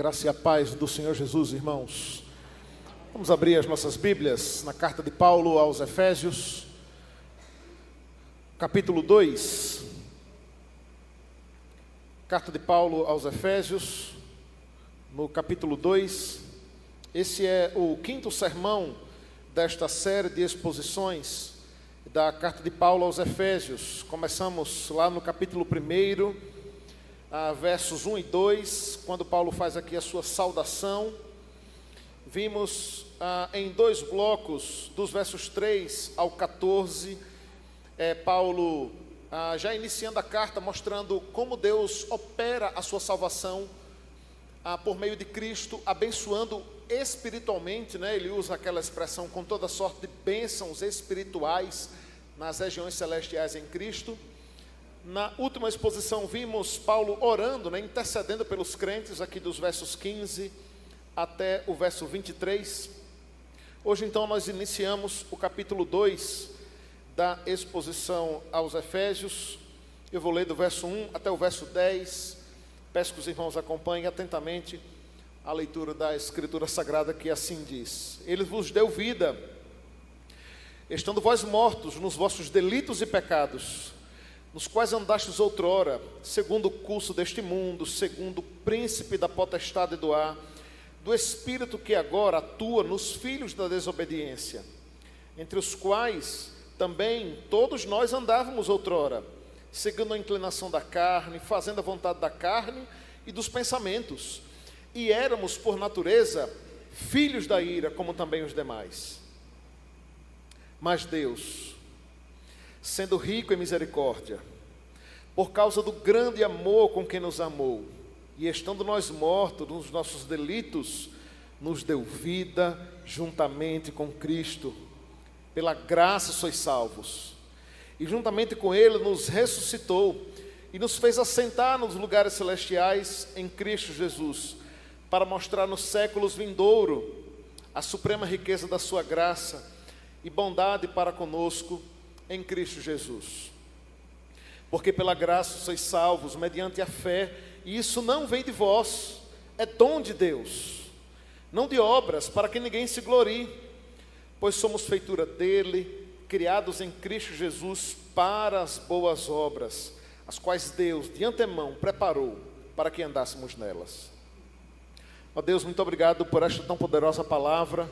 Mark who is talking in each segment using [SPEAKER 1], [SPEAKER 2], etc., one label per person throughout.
[SPEAKER 1] Graça e a paz do Senhor Jesus, irmãos. Vamos abrir as nossas Bíblias na carta de Paulo aos Efésios, capítulo 2. Carta de Paulo aos Efésios, no capítulo 2. Esse é o quinto sermão desta série de exposições da carta de Paulo aos Efésios. Começamos lá no capítulo 1, versos 1 e 2, quando Paulo faz aqui a sua saudação. Vimos em dois blocos, dos versos 3 ao 14, Paulo já iniciando a carta, mostrando como Deus opera a sua salvação por meio de Cristo, abençoando espiritualmente, né? Ele usa aquela expressão, com toda sorte de bênçãos espirituais nas regiões celestiais em Cristo. Na última exposição vimos Paulo orando, né, intercedendo pelos crentes, aqui dos versos 15 até o verso 23. Hoje então nós iniciamos o capítulo 2 da exposição aos Efésios. Eu vou ler do verso 1 até o verso 10. Peço que os irmãos acompanhem atentamente a leitura da Escritura Sagrada, que assim diz: Ele vos deu vida, estando vós mortos nos vossos delitos e pecados, nos quais andastes outrora, segundo o curso deste mundo, segundo o príncipe da potestade do ar, do espírito que agora atua nos filhos da desobediência, entre os quais também todos nós andávamos outrora, seguindo a inclinação da carne, fazendo a vontade da carne e dos pensamentos, e éramos por natureza filhos da ira, como também os demais. Mas Deus, sendo rico em misericórdia, por causa do grande amor com que nos amou, e estando nós mortos nos nossos delitos, nos deu vida juntamente com Cristo. Pela graça sois salvos, e juntamente com Ele nos ressuscitou, e nos fez assentar nos lugares celestiais em Cristo Jesus, para mostrar nos séculos vindouros a suprema riqueza da sua graça e bondade para conosco em Cristo Jesus. Porque pela graça sois salvos, mediante a fé, e isso não vem de vós, é dom de Deus, não de obras, para que ninguém se glorie, pois somos feitura dele, criados em Cristo Jesus para as boas obras, as quais Deus de antemão preparou para que andássemos nelas. Ó Deus, muito obrigado por esta tão poderosa palavra,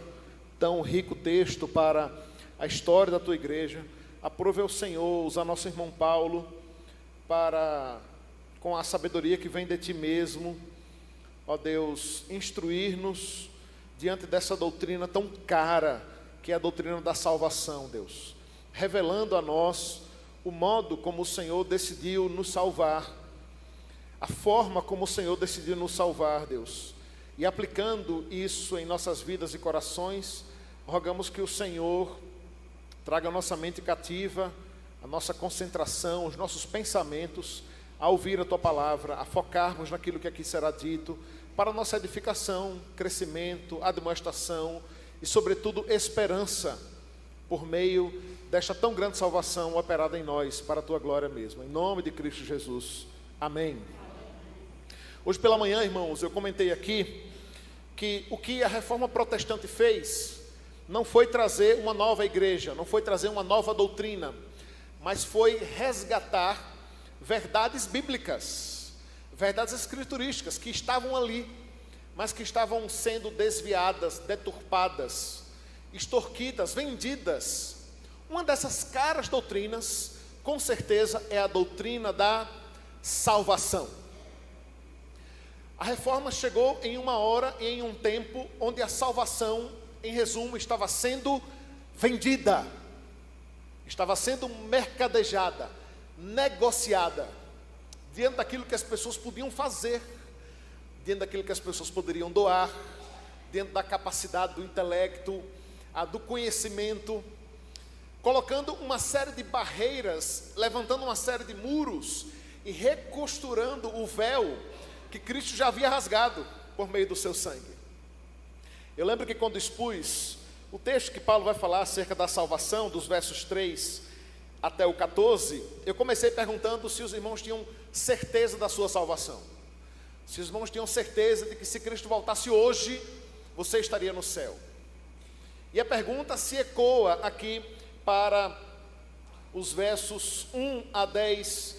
[SPEAKER 1] tão rico texto para a história da tua igreja. Aprove ao Senhor usar nosso irmão Paulo para, com a sabedoria que vem de ti mesmo, ó Deus, instruir-nos diante dessa doutrina tão cara, que é a doutrina da salvação, Deus, revelando a nós o modo como o Senhor decidiu nos salvar, a forma como o Senhor decidiu nos salvar, Deus, e aplicando isso em nossas vidas e corações, rogamos que o Senhor traga a nossa mente cativa, a nossa concentração, os nossos pensamentos, a ouvir a tua palavra, a focarmos naquilo que aqui será dito, para a nossa edificação, crescimento, admoestação e, sobretudo, esperança, por meio desta tão grande salvação operada em nós, para a tua glória mesmo. Em nome de Cristo Jesus. Amém. Hoje pela manhã, irmãos, eu comentei aqui que o que a reforma protestante fez não foi trazer uma nova igreja, não foi trazer uma nova doutrina, mas foi resgatar verdades bíblicas, verdades escriturísticas que estavam ali, mas que estavam sendo desviadas, deturpadas, extorquidas, vendidas. Uma dessas caras doutrinas, com certeza, é a doutrina da salvação. A reforma chegou em uma hora e em um tempo onde a salvação, em resumo, estava sendo vendida, estava sendo mercadejada, negociada, diante daquilo que as pessoas podiam fazer, diante daquilo que as pessoas poderiam doar, diante da capacidade do intelecto, do conhecimento, colocando uma série de barreiras, levantando uma série de muros e recosturando o véu que Cristo já havia rasgado por meio do seu sangue. Eu lembro que quando expus o texto que Paulo vai falar acerca da salvação, dos versos 3 até o 14, eu comecei perguntando se os irmãos tinham certeza da sua salvação. Se os irmãos tinham certeza de que se Cristo voltasse hoje, você estaria no céu. E a pergunta se ecoa aqui para os versos 1 a 10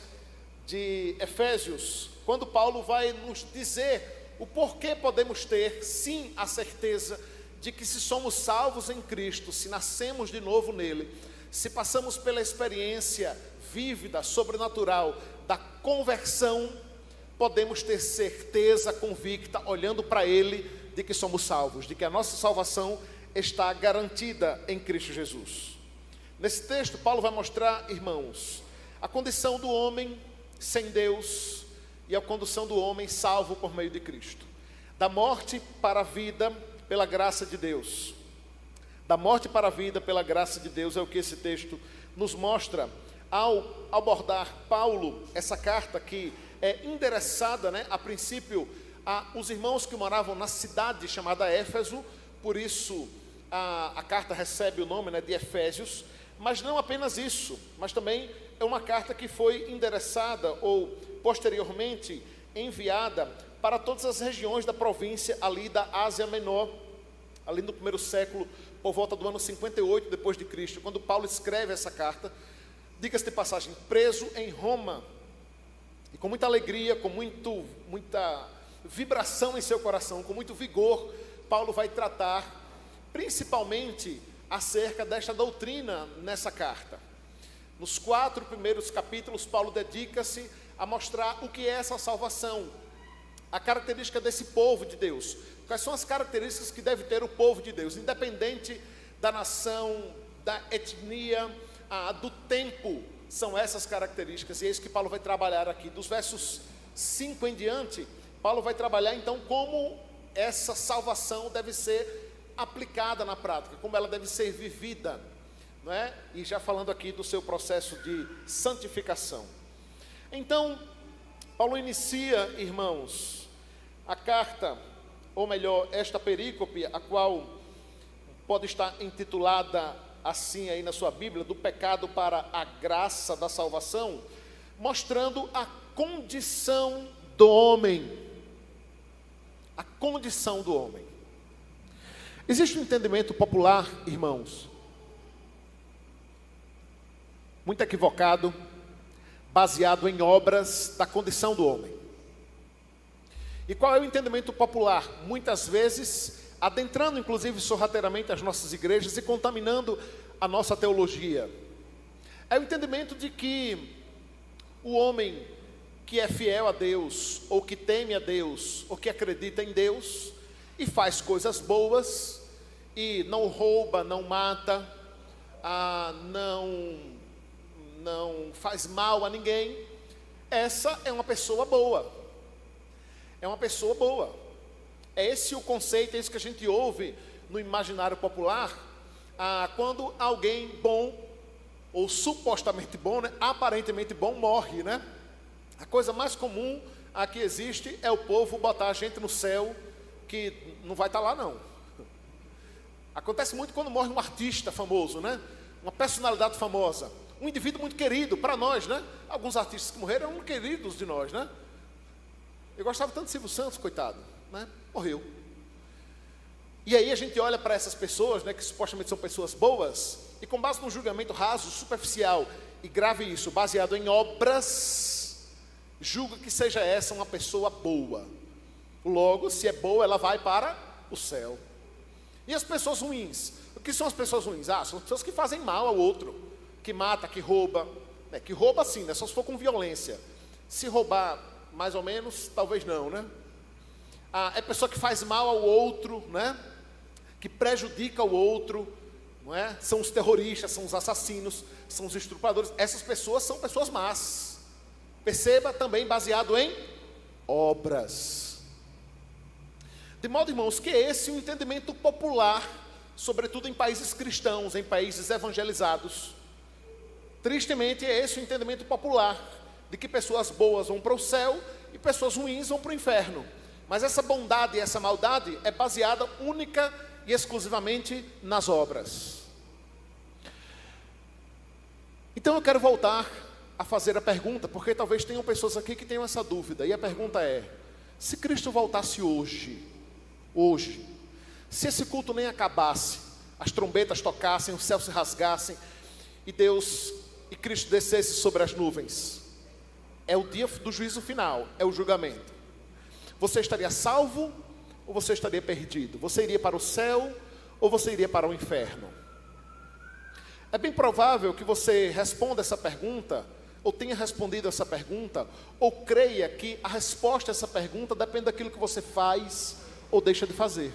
[SPEAKER 1] de Efésios, quando Paulo vai nos dizer o porquê podemos ter, sim, a certeza de que se somos salvos em Cristo, se nascemos de novo nele, se passamos pela experiência vívida, sobrenatural, da conversão, podemos ter certeza convicta, olhando para ele, de que somos salvos, de que a nossa salvação está garantida em Cristo Jesus. Nesse texto, Paulo vai mostrar, irmãos, a condição do homem sem Deus e a condição do homem salvo por meio de Cristo. Da morte para a vida pela graça de Deus. Da morte para a vida pela graça de Deus é o que esse texto nos mostra ao abordar Paulo essa carta que é endereçada, a princípio, aos irmãos que moravam na cidade chamada Éfeso. Por isso a carta recebe o nome de Efésios. Mas não apenas isso, mas também é uma carta que foi endereçada ou posteriormente enviada para todas as regiões da província ali da Ásia Menor, ali no primeiro século, por volta do ano 58 depois de Cristo, quando Paulo escreve essa carta, diga-se de passagem, preso em Roma, e com muita alegria, com muita vibração em seu coração, com muito vigor, Paulo vai tratar principalmente acerca desta doutrina nessa carta. Nos 4 primeiros capítulos, Paulo dedica-se a mostrar o que é essa salvação, a característica desse povo de Deus. Quais são as características que deve ter o povo de Deus, independente da nação, da etnia, do tempo, são essas características, e é isso que Paulo vai trabalhar aqui. Dos versos 5 em diante, Paulo vai trabalhar então como essa salvação deve ser aplicada na prática, como ela deve ser vivida, e já falando aqui do seu processo de santificação. Então, Paulo inicia, irmãos, a carta, ou melhor, esta perícope, a qual pode estar intitulada assim aí na sua Bíblia, do pecado para a graça da salvação, mostrando a condição do homem. A condição do homem. Existe um entendimento popular, irmãos, muito equivocado, baseado em obras da condição do homem. E qual é o entendimento popular? Muitas vezes, adentrando inclusive sorrateiramente as nossas igrejas e contaminando a nossa teologia. É o entendimento de que o homem que é fiel a Deus, ou que teme a Deus, ou que acredita em Deus, e faz coisas boas, e não rouba, não mata, não faz mal a ninguém, essa é uma pessoa boa. É uma pessoa boa. É esse o conceito, é isso que a gente ouve no imaginário popular, quando alguém bom, ou supostamente bom, aparentemente bom, morre, A coisa mais comum que existe é o povo botar a gente no céu, que não vai estar lá não. Acontece muito quando morre um artista famoso, Uma personalidade famosa, um indivíduo muito querido para nós, Alguns artistas que morreram eram queridos de nós, Eu gostava tanto de Silvio Santos, coitado, Morreu. E aí a gente olha para essas pessoas, que supostamente são pessoas boas, e com base num julgamento raso, superficial, e grave isso, baseado em obras, julga que seja essa uma pessoa boa. Logo, se é boa, ela vai para o céu. E as pessoas ruins? O que são as pessoas ruins? São as pessoas que fazem mal ao outro, que mata, que rouba. Que rouba sim, só se for com violência. Se roubar, mais ou menos, talvez não, É pessoa que faz mal ao outro, Que prejudica o outro, São os terroristas, são os assassinos, são os estupradores. Essas pessoas são pessoas más. Perceba, também baseado em obras. De modo, irmãos, que esse é um entendimento popular, sobretudo em países cristãos, em países evangelizados. Tristemente, é esse o entendimento popular, de que pessoas boas vão para o céu e pessoas ruins vão para o inferno. Mas essa bondade e essa maldade é baseada única e exclusivamente nas obras. Então eu quero voltar a fazer a pergunta, porque talvez tenham pessoas aqui que tenham essa dúvida, e a pergunta é: Se Cristo voltasse hoje, se esse culto nem acabasse, as trombetas tocassem, os céus se rasgassem, e Deus e Cristo descesse sobre as nuvens, é o dia do juízo final, é o julgamento. Você estaria salvo ou você estaria perdido? Você iria para o céu ou você iria para o inferno? É bem provável que você responda essa pergunta, ou tenha respondido essa pergunta, ou creia que a resposta a essa pergunta depende daquilo que você faz ou deixa de fazer.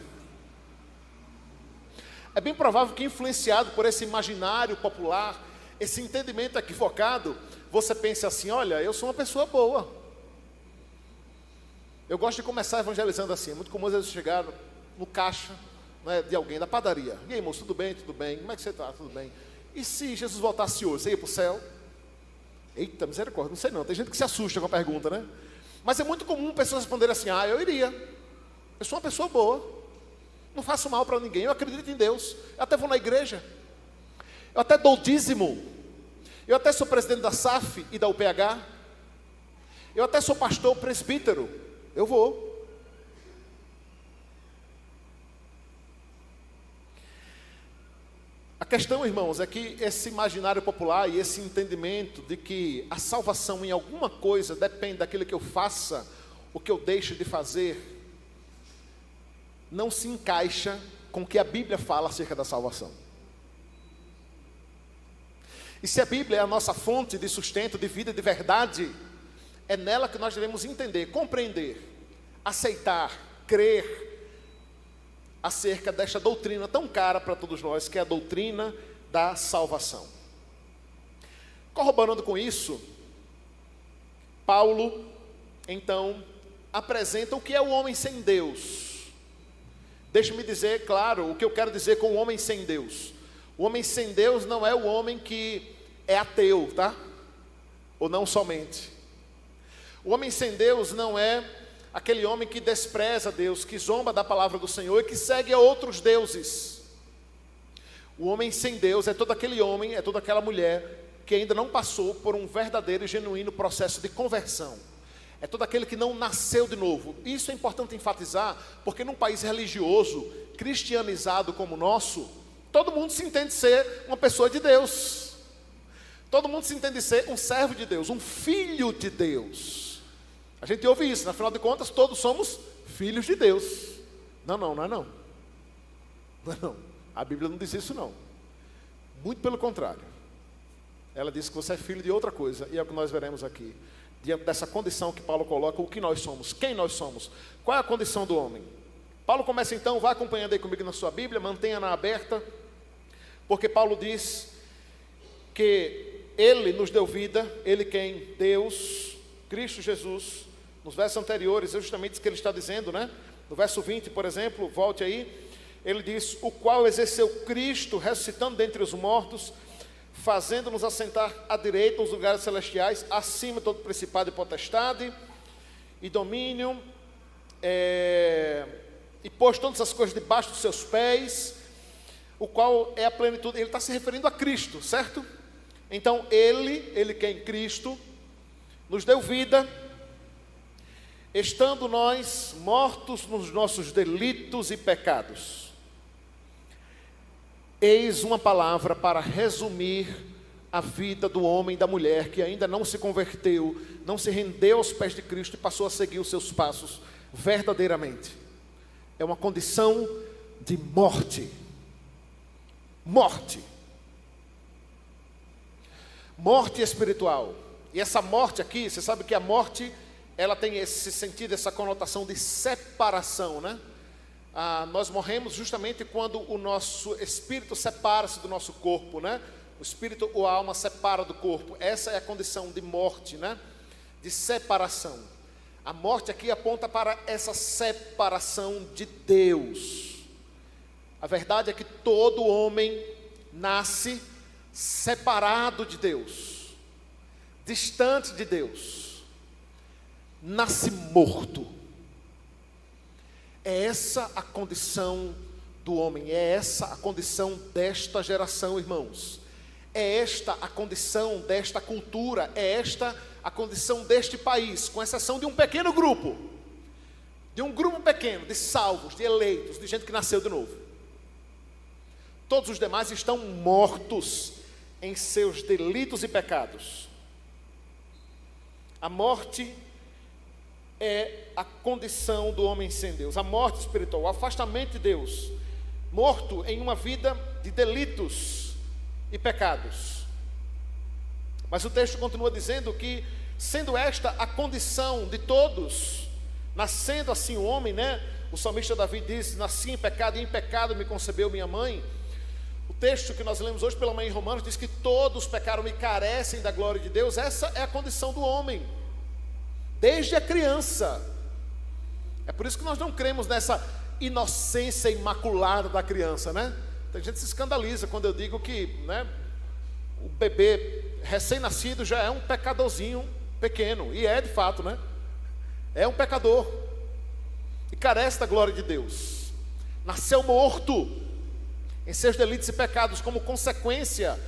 [SPEAKER 1] É bem provável que, influenciado por esse imaginário popular, esse entendimento equivocado, você pense assim: olha, eu sou uma pessoa boa. Eu gosto de começar evangelizando assim. É muito comum às vezes chegar no caixa, né, de alguém da padaria. E aí, moço, tudo bem? Tudo bem? Como é que você está? Tudo bem? E se Jesus voltasse hoje, você ia para o céu? Eita, misericórdia, não sei não. Tem gente que se assusta com a pergunta, né? Mas é muito comum pessoas responderem assim: ah, eu iria. Eu sou uma pessoa boa. Não faço mal para ninguém. Eu acredito em Deus. Eu até vou na igreja. Eu até dou dízimo. Eu até sou presidente da SAF e da UPH. Eu até sou pastor presbítero. Eu vou. A questão, irmãos, é que esse imaginário popular e esse entendimento de que a salvação em alguma coisa depende daquilo que eu faça, o que eu deixo de fazer, não se encaixa com o que a Bíblia fala acerca da salvação. E se a Bíblia é a nossa fonte de sustento, de vida, de verdade, é nela que nós devemos entender, compreender, aceitar, crer acerca desta doutrina tão cara para todos nós, que é a doutrina da salvação. Corroborando com isso, Paulo, então, apresenta o que é o homem sem Deus. Deixe-me dizer, claro, o que eu quero dizer com o homem sem Deus. O homem sem Deus não é o homem que é ateu, tá? Ou não somente. O homem sem Deus não é aquele homem que despreza Deus, que zomba da palavra do Senhor e que segue a outros deuses. O homem sem Deus é todo aquele homem, é toda aquela mulher que ainda não passou por um verdadeiro e genuíno processo de conversão. É todo aquele que não nasceu de novo. Isso é importante enfatizar, porque num país religioso, cristianizado como o nosso, todo mundo se entende ser uma pessoa de Deus. Todo mundo se entende ser um servo de Deus, um filho de Deus. A gente ouve isso, afinal de contas, todos somos filhos de Deus. Não é não. Não é não. A Bíblia não diz isso não. Muito pelo contrário. Ela diz que você é filho de outra coisa, e é o que nós veremos aqui. Diante dessa condição que Paulo coloca, o que nós somos, quem nós somos, qual é a condição do homem. Paulo começa então, vá acompanhando aí comigo na sua Bíblia, mantenha-na aberta, porque Paulo diz que Ele nos deu vida, Ele quem? Deus, Cristo Jesus. Nos versos anteriores, é justamente isso que ele está dizendo, né? No verso 20, por exemplo, volte aí, ele diz: o qual exerceu Cristo, ressuscitando dentre os mortos, fazendo-nos assentar à direita nos lugares celestiais, acima de todo principado e potestade, e domínio, e pôs todas as coisas debaixo dos seus pés, o qual é a plenitude. Ele está se referindo a Cristo, certo? Então, ele que é em Cristo, nos deu vida, estando nós mortos nos nossos delitos e pecados. Eis uma palavra para resumir a vida do homem e da mulher que ainda não se converteu, não se rendeu aos pés de Cristo e passou a seguir os seus passos verdadeiramente. É uma condição de morte. Morte. Morte espiritual. E essa morte aqui, você sabe que a morte, ela tem esse sentido, essa conotação de separação, né? Nós morremos justamente quando o nosso espírito separa-se do nosso corpo, né? O espírito ou a alma separa do corpo. Essa é a condição de morte, né? De separação. A morte aqui aponta para essa separação de Deus. A verdade é que todo homem nasce separado de Deus, distante de Deus, nasce morto. É essa a condição do homem, é essa a condição desta geração, irmãos. É esta a condição desta cultura, é esta a condição deste país, com exceção de um pequeno grupo. de um grupo pequeno, de salvos, de eleitos, de gente que nasceu de novo. Todos os demais estão mortos em seus delitos e pecados. A morte é a condição do homem sem Deus, a morte espiritual, o afastamento de Deus, morto em uma vida de delitos e pecados. Mas o texto continua dizendo que, sendo esta a condição de todos, nascendo assim o homem, o salmista Davi diz: nasci em pecado e em pecado me concebeu minha mãe. O texto que nós lemos hoje pela manhã em Romanos diz que todos pecaram e carecem da glória de Deus. Essa é a condição do homem, desde a criança. É por isso que nós não cremos nessa inocência imaculada da criança, Tem gente que se escandaliza quando eu digo que, o bebê recém-nascido já é um pecadorzinho pequeno, e é de fato, é um pecador, e carece da glória de Deus, nasceu morto em seus delitos e pecados, como consequência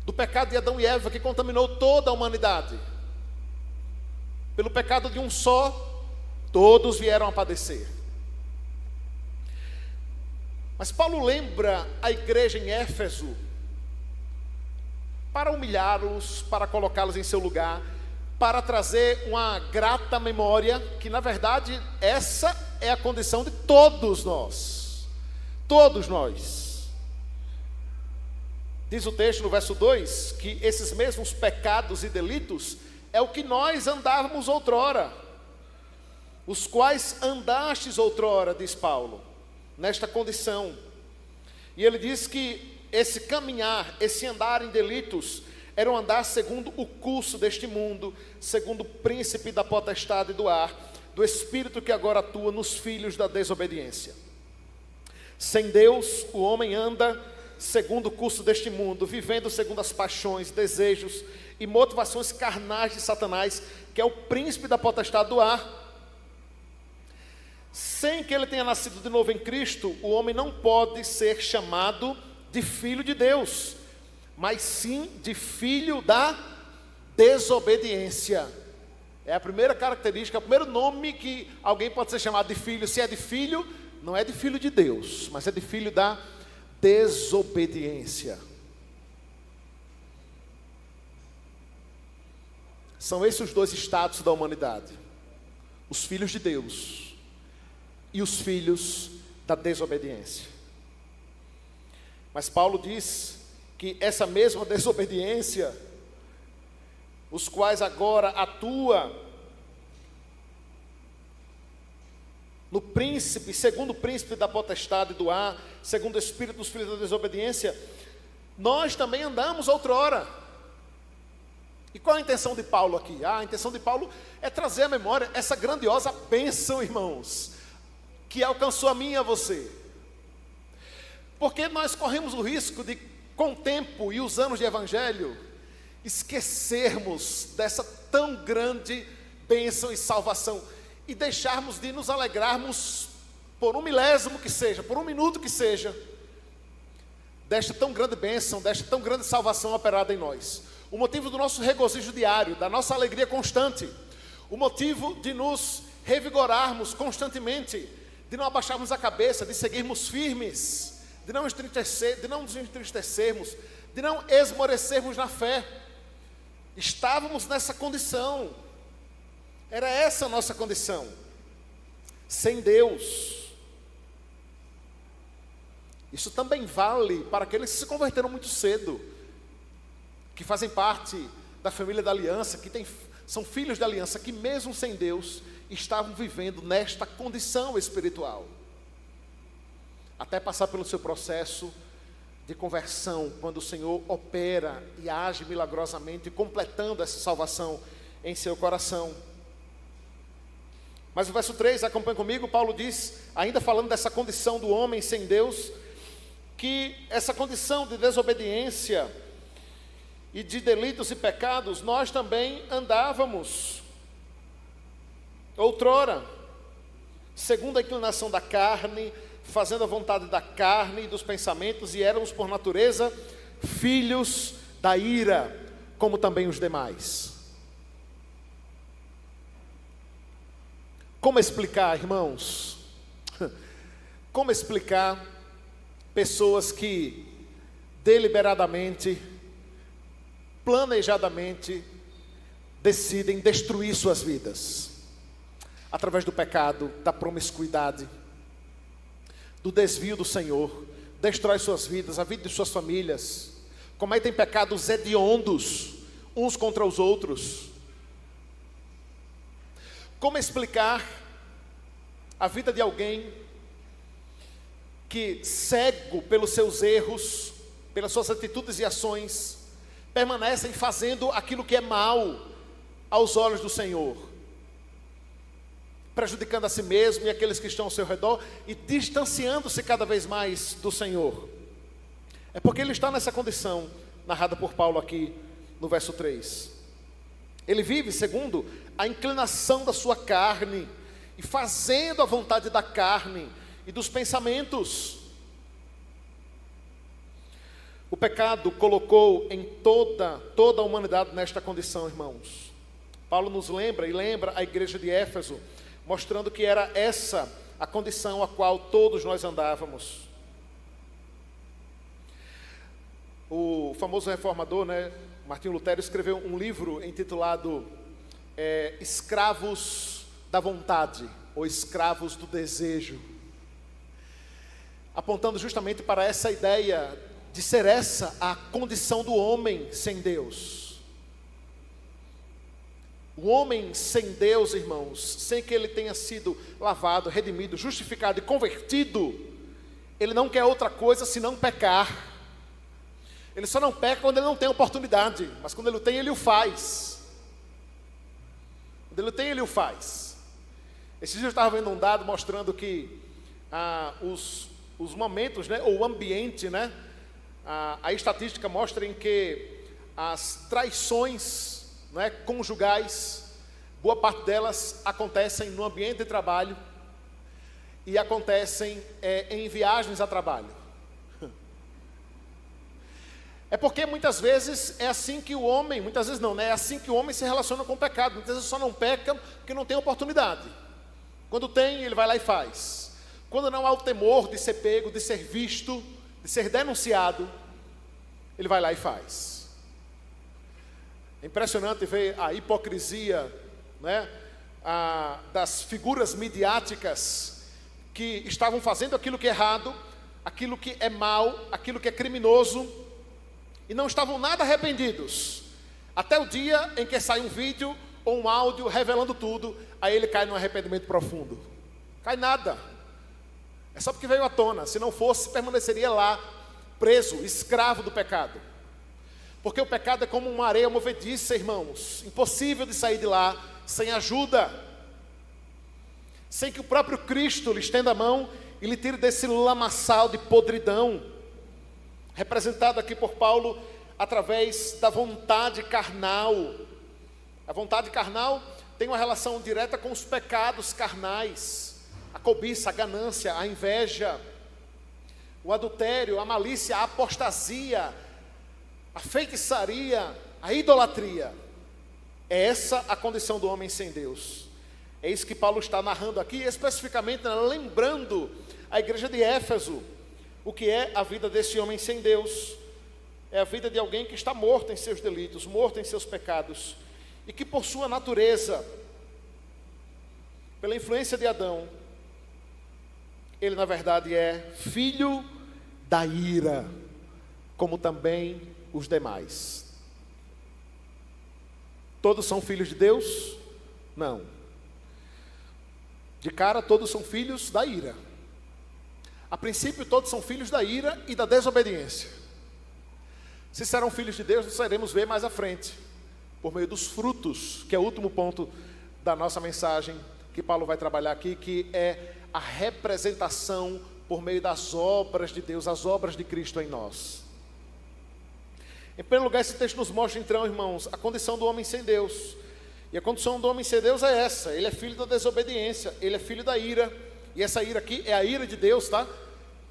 [SPEAKER 1] do pecado de Adão e Eva, que contaminou toda a humanidade. Pelo pecado de um só, todos vieram a padecer. Mas Paulo lembra a igreja em Éfeso, para humilhá-los, para colocá-los em seu lugar, para trazer uma grata memória, que na verdade essa é a condição de todos nós. Todos nós. Diz o texto no verso 2, que esses mesmos pecados e delitos é o que nós andávamos outrora, os quais andastes outrora, diz Paulo, nesta condição. E ele diz que esse caminhar, esse andar em delitos, era um andar segundo o curso deste mundo, segundo o príncipe da potestade do ar, do espírito que agora atua nos filhos da desobediência. Sem Deus, o homem anda segundo o curso deste mundo, vivendo segundo as paixões, desejos e motivações carnais de Satanás, que é o príncipe da potestade do ar. Sem que ele tenha nascido de novo em Cristo, o homem não pode ser chamado de filho de Deus, mas sim de filho da desobediência. É a primeira característica, o primeiro nome que alguém pode ser chamado de filho. Se é de filho, não é de filho de Deus, mas é de filho da desobediência. São esses os dois estados da humanidade: os filhos de Deus e os filhos da desobediência. Mas Paulo diz que essa mesma desobediência, os quais agora atua no príncipe, segundo o príncipe da potestade do ar, segundo o espírito dos filhos da desobediência, nós também andamos outrora. E qual a intenção de Paulo aqui? A intenção de Paulo é trazer à memória essa grandiosa bênção, irmãos, que alcançou a mim e a você. Porque nós corremos o risco de, com o tempo e os anos de evangelho, esquecermos dessa tão grande bênção e salvação, e deixarmos de nos alegrarmos por um milésimo que seja, por um minuto que seja, desta tão grande bênção, desta tão grande salvação operada em nós. O motivo do nosso regozijo diário, da nossa alegria constante, o motivo de nos revigorarmos constantemente, de não abaixarmos a cabeça, de seguirmos firmes, de não nos entristecermos, de não esmorecermos na fé. Estávamos nessa condição, era essa a nossa condição, sem Deus. Isso também vale para aqueles que se converteram muito cedo, que fazem parte da família da aliança, são filhos da aliança, que mesmo sem Deus, estavam vivendo nesta condição espiritual, até passar pelo seu processo de conversão, quando o Senhor opera e age milagrosamente, completando essa salvação em seu coração. Mas o verso 3, acompanha comigo, Paulo diz, ainda falando dessa condição do homem sem Deus, que essa condição de desobediência e de delitos e pecados, nós também andávamos outrora, segundo a inclinação da carne, fazendo a vontade da carne e dos pensamentos, e éramos por natureza filhos da ira, como também os demais. Como explicar, irmãos? Como explicar pessoas que deliberadamente, planejadamente, decidem destruir suas vidas? Através do pecado, da promiscuidade, do desvio do Senhor, destrói suas vidas, a vida de suas famílias, cometem pecados hediondos, uns contra os outros. Como explicar a vida de alguém que, cego pelos seus erros, pelas suas atitudes e ações, permanecem fazendo aquilo que é mal aos olhos do Senhor, prejudicando a si mesmo e aqueles que estão ao seu redor e distanciando-se cada vez mais do Senhor? É porque ele está nessa condição, narrada por Paulo aqui no verso 3. Ele vive segundo a inclinação da sua carne e fazendo a vontade da carne e dos pensamentos. O pecado colocou em toda a humanidade nesta condição, irmãos. Paulo nos lembra e lembra a igreja de Éfeso, mostrando que era essa a condição a qual todos nós andávamos. O famoso reformador, Martinho Lutero, escreveu um livro intitulado Escravos da Vontade, ou Escravos do Desejo, apontando justamente para essa ideia de ser essa a condição do homem sem Deus. O homem sem Deus, irmãos, sem que ele tenha sido lavado, redimido, justificado e convertido, ele não quer outra coisa senão pecar. Ele só não peca quando ele não tem oportunidade, mas quando ele o tem, ele o faz. Quando ele o tem, ele o faz. Esses dias eu estava vendo um dado mostrando que os momentos, ou o ambiente, a estatística mostra em que as traições, conjugais, boa parte delas acontecem no ambiente de trabalho e acontecem em viagens a trabalho. É porque muitas vezes é assim que o homem, muitas vezes não, é assim que o homem se relaciona com o pecado. Muitas vezes só não peca porque não tem oportunidade. Quando tem, ele vai lá e faz. Quando não há o temor de ser pego, de ser visto, de ser denunciado, ele vai lá e faz. É impressionante ver a hipocrisia, das figuras midiáticas que estavam fazendo aquilo que é errado, aquilo que é mal, aquilo que é criminoso, e não estavam nada arrependidos, até o dia em que sai um vídeo ou um áudio revelando tudo, aí ele cai num arrependimento profundo. Cai nada, é só porque veio à tona. Se não fosse, permaneceria lá, preso, escravo do pecado. Porque o pecado é como uma areia movediça, irmãos, impossível de sair de lá sem ajuda, sem que o próprio Cristo lhe estenda a mão e lhe tire desse lamaçal de podridão, representado aqui por Paulo através da vontade carnal. A vontade carnal tem uma relação direta com os pecados carnais: a cobiça, a ganância, a inveja, o adultério, a malícia, a apostasia, a feitiçaria, a idolatria. É essa a condição do homem sem Deus. É isso que Paulo está narrando aqui, especificamente lembrando a igreja de Éfeso o que é a vida desse homem sem Deus. É a vida de alguém que está morto em seus delitos, morto em seus pecados, e que por sua natureza, pela influência de Adão, ele na verdade é filho da ira, como também os demais. Todos são filhos de Deus? Não. De cara, todos são filhos da ira. A princípio, todos são filhos da ira e da desobediência. Se serão filhos de Deus, nós iremos ver mais à frente, por meio dos frutos, que é o último ponto da nossa mensagem, que Paulo vai trabalhar aqui, que é a representação por meio das obras de Deus, as obras de Cristo em nós. Em primeiro lugar, esse texto nos mostra então, irmãos, a condição do homem sem Deus. E a condição do homem sem Deus é essa: ele é filho da desobediência, ele é filho da ira. E essa ira aqui é a ira de Deus, tá?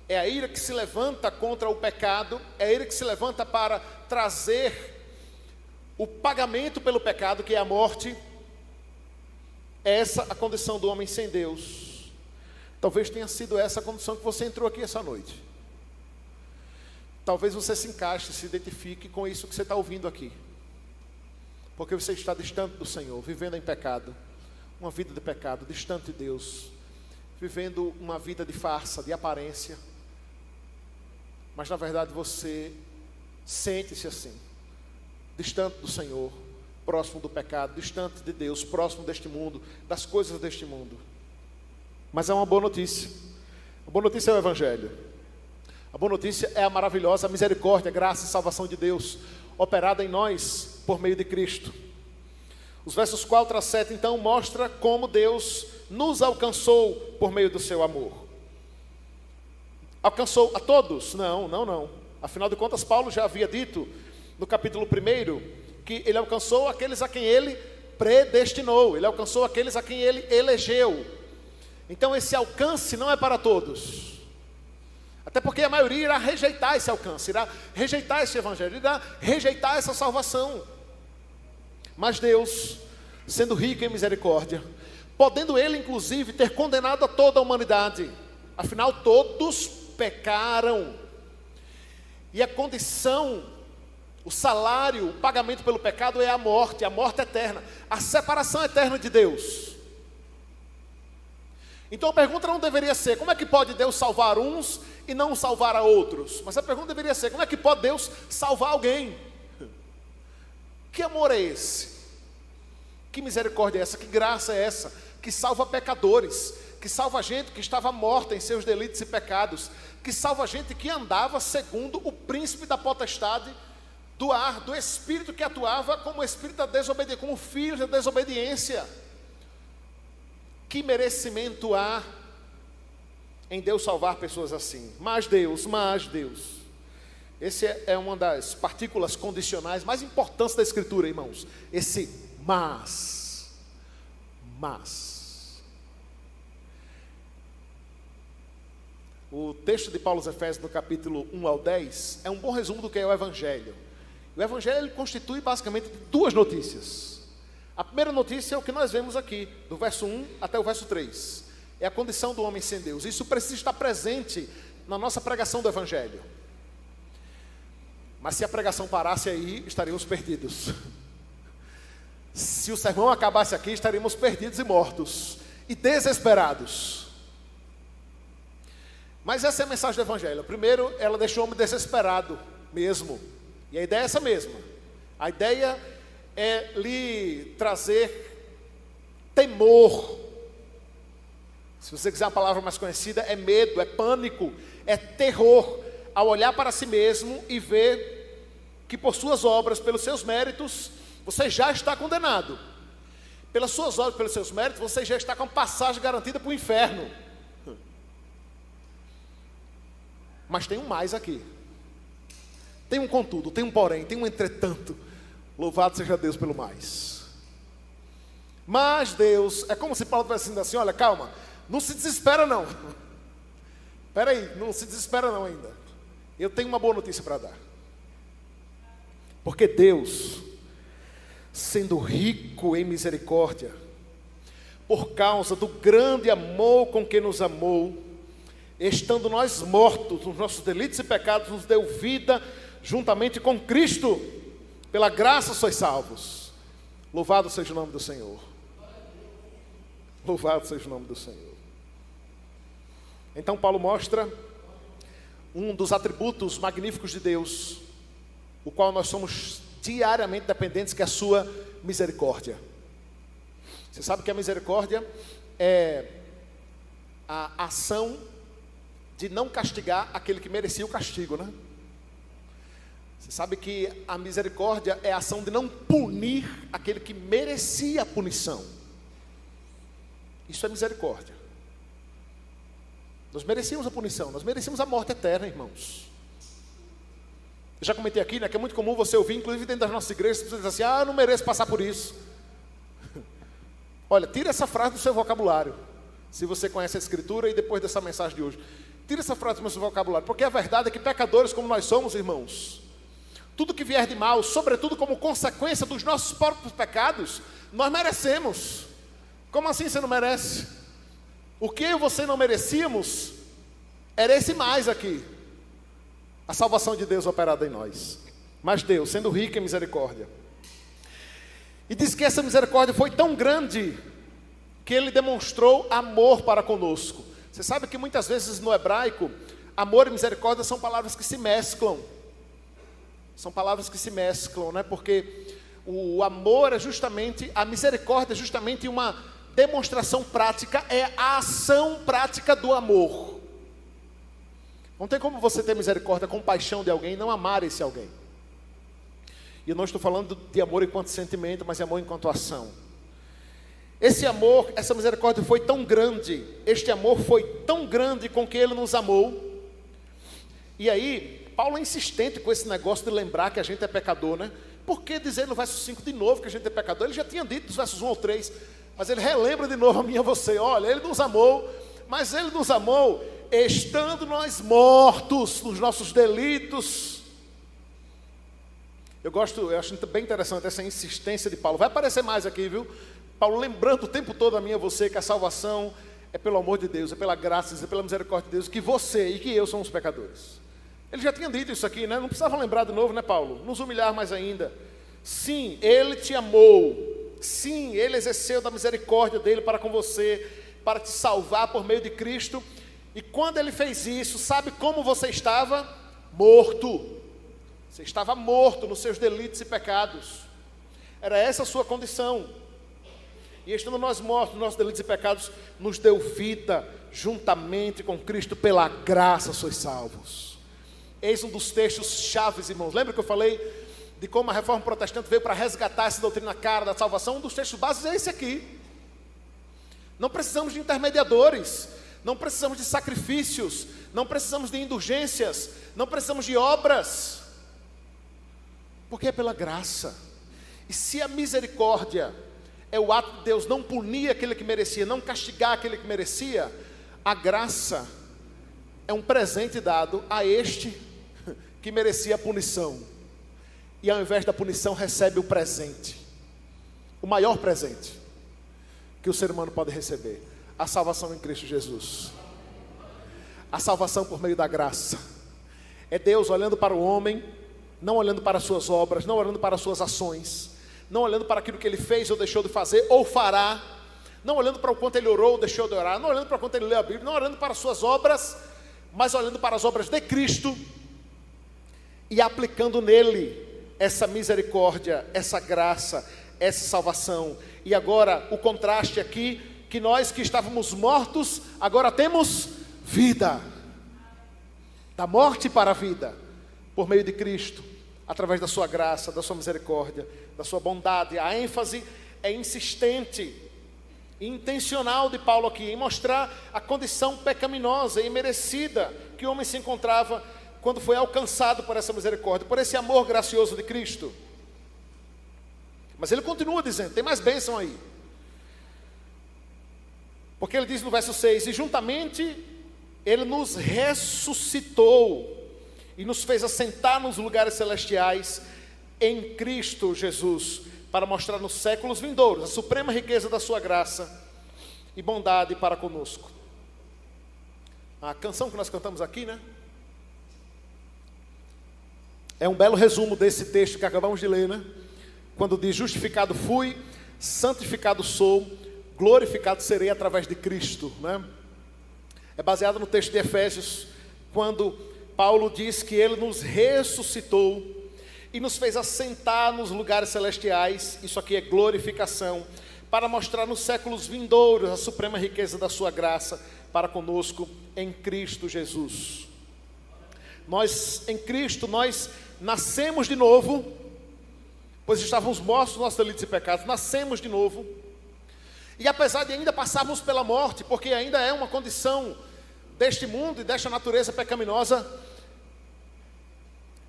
[SPEAKER 1] É a ira que se levanta contra o pecado, é a ira que se levanta para trazer o pagamento pelo pecado, que é a morte. É essa a condição do homem sem Deus. Talvez tenha sido essa a condição que você entrou aqui essa noite. Talvez você se encaixe, se identifique com isso que você está ouvindo aqui. Porque você está distante do Senhor, vivendo em pecado. Uma vida de pecado, distante de Deus. Vivendo uma vida de farsa, de aparência. Mas na verdade você sente-se assim. Distante do Senhor, próximo do pecado, distante de Deus, próximo deste mundo, das coisas deste mundo. Mas é uma boa notícia. A boa notícia é o Evangelho. A boa notícia é a maravilhosa misericórdia, graça e salvação de Deus, operada em nós por meio de Cristo. Os versos 4 a 7, então, mostra como Deus nos alcançou por meio do seu amor. Alcançou a todos? Não. Afinal de contas, Paulo já havia dito, no capítulo 1, que ele alcançou aqueles a quem ele predestinou. Ele alcançou aqueles a quem ele elegeu. Então, esse alcance não é para todos. Até porque a maioria irá rejeitar esse alcance, irá rejeitar esse evangelho, irá rejeitar essa salvação. Mas Deus, sendo rico em misericórdia, podendo Ele inclusive ter condenado a toda a humanidade, afinal todos pecaram, e a condição, o salário, o pagamento pelo pecado é a morte eterna, a separação eterna de Deus. Então a pergunta não deveria ser, como é que pode Deus salvar uns e não salvar a outros? Mas a pergunta deveria ser, como é que pode Deus salvar alguém? Que amor é esse? Que misericórdia é essa? Que graça é essa? Que salva pecadores, que salva gente que estava morta em seus delitos e pecados, que salva gente que andava segundo o príncipe da potestade do ar, do espírito que atuava como espírito da desobediência, como filho da desobediência. Que merecimento há em Deus salvar pessoas assim? Mas Deus. Esse é uma das partículas condicionais mais importantes da Escritura, irmãos. Esse mas. O texto de Paulo aos Efésios, no capítulo 1 ao 10, é um bom resumo do que é o Evangelho. O Evangelho ele constitui basicamente duas notícias. A primeira notícia é o que nós vemos aqui, do verso 1 até o verso 3. É a condição do homem sem Deus. Isso precisa estar presente na nossa pregação do Evangelho. Mas se a pregação parasse aí, estaríamos perdidos. Se o sermão acabasse aqui, estaríamos perdidos e mortos. E desesperados. Mas essa é a mensagem do Evangelho. Primeiro, ela deixa o homem desesperado mesmo. E a ideia é essa mesma. A ideia é lhe trazer temor. Se você quiser uma palavra mais conhecida, é medo, é pânico, é terror, ao olhar para si mesmo e ver que por suas obras, pelos seus méritos, você já está condenado. Pelas suas obras, pelos seus méritos, você já está com passagem garantida para o inferno. Mas tem um mais aqui. Tem um contudo, tem um porém, tem um entretanto. Louvado seja Deus pelo mais. Mas Deus, é como se Paulo estivesse dizendo assim, olha, calma, não se desespera não. Espera aí, não se desespera não ainda. Eu tenho uma boa notícia para dar. Porque Deus, sendo rico em misericórdia, por causa do grande amor com que nos amou, estando nós mortos nos nossos delitos e pecados, nos deu vida juntamente com Cristo. Pela graça sois salvos. Louvado seja o nome do Senhor. Louvado seja o nome do Senhor. Então Paulo mostra um dos atributos magníficos de Deus, o qual nós somos diariamente dependentes, que é a sua misericórdia. Você sabe que a misericórdia é a ação de não castigar aquele que merecia o castigo, né? Você sabe que a misericórdia é a ação de não punir aquele que merecia a punição. Isso é misericórdia. Nós merecíamos a punição, nós merecíamos a morte eterna, irmãos. Eu já comentei aqui, né, que é muito comum você ouvir, inclusive dentro das nossas igrejas, você diz assim, eu não mereço passar por isso. Olha, tira essa frase do seu vocabulário, se você conhece a Escritura e depois dessa mensagem de hoje. Tira essa frase do seu vocabulário, porque a verdade é que pecadores como nós somos, irmãos, tudo que vier de mal, sobretudo como consequência dos nossos próprios pecados, nós merecemos. Como assim você não merece? O que eu e você não merecíamos era esse mais aqui. A salvação de Deus operada em nós. Mas Deus, sendo rico em misericórdia, e diz que essa misericórdia foi tão grande que Ele demonstrou amor para conosco. Você sabe que muitas vezes no hebraico, amor e misericórdia são palavras que se mesclam. São palavras que se mesclam, né? Porque o amor é justamente, a misericórdia é justamente uma demonstração prática, é a ação prática do amor. Não tem como você ter misericórdia, compaixão de alguém e não amar esse alguém. E eu não estou falando de amor enquanto sentimento, mas de amor enquanto ação. Esse amor, essa misericórdia foi tão grande, este amor foi tão grande com que Ele nos amou. E aí, Paulo é insistente com esse negócio de lembrar que a gente é pecador, né? Por que dizer no verso 5 de novo que a gente é pecador? Ele já tinha dito nos versos 1 ao 3, mas ele relembra de novo a mim e a você. Olha, Ele nos amou, mas Ele nos amou estando nós mortos nos nossos delitos. Eu acho bem interessante essa insistência de Paulo. Vai aparecer mais aqui, viu? Paulo lembrando o tempo todo a mim e a você que a salvação é pelo amor de Deus, é pela graça, é pela misericórdia de Deus, que você e que eu somos pecadores. Ele já tinha dito isso aqui, né? Não precisava lembrar de novo, né, Paulo? Nos humilhar mais ainda. Sim, Ele te amou. Sim, Ele exerceu da misericórdia dEle para com você, para te salvar por meio de Cristo. E quando Ele fez isso, sabe como você estava? Morto. Você estava morto nos seus delitos e pecados. Era essa a sua condição. E estando nós mortos nos nossos delitos e pecados, nos deu vida juntamente com Cristo, pela graça sois salvos. Eis um dos textos chaves, irmãos. Lembra que eu falei de como a reforma protestante veio para resgatar essa doutrina cara da salvação? Um dos textos básicos é esse aqui. Não precisamos de intermediadores, não precisamos de sacrifícios, não precisamos de indulgências, não precisamos de obras, porque é pela graça. E se a misericórdia é o ato de Deus não punir aquele que merecia, não castigar aquele que merecia, a graça é um presente dado a este que merecia a punição, e ao invés da punição recebe o presente, o maior presente que o ser humano pode receber, a salvação em Cristo Jesus. A salvação por meio da graça é Deus olhando para o homem, não olhando para as suas obras, não olhando para as suas ações, não olhando para aquilo que ele fez ou deixou de fazer ou fará, não olhando para o quanto ele orou ou deixou de orar, não olhando para o quanto ele leu a Bíblia, não olhando para as suas obras, mas olhando para as obras de Cristo e aplicando nele essa misericórdia, essa graça, essa salvação. E agora o contraste aqui, que nós que estávamos mortos, agora temos vida, da morte para a vida, por meio de Cristo, através da sua graça, da sua misericórdia, da sua bondade. A ênfase é insistente e intencional de Paulo aqui, em mostrar a condição pecaminosa e imerecida que o homem se encontrava quando foi alcançado por essa misericórdia, por esse amor gracioso de Cristo. Mas ele continua dizendo, tem mais bênção aí. Porque ele diz no verso 6, e juntamente ele nos ressuscitou e nos fez assentar nos lugares celestiais em Cristo Jesus, para mostrar nos séculos vindouros a suprema riqueza da sua graça e bondade para conosco. A canção que nós cantamos aqui, né? É um belo resumo desse texto que acabamos de ler, né? Quando diz, justificado fui, santificado sou, glorificado serei através de Cristo, né? É baseado no texto de Efésios, quando Paulo diz que Ele nos ressuscitou e nos fez assentar nos lugares celestiais. Isso aqui é glorificação, para mostrar nos séculos vindouros a suprema riqueza da sua graça para conosco em Cristo Jesus. Nós, em Cristo, nós nascemos de novo, pois estávamos mortos nos nossos delitos e pecados, nascemos de novo, e apesar de ainda passarmos pela morte, porque ainda é uma condição deste mundo e desta natureza pecaminosa,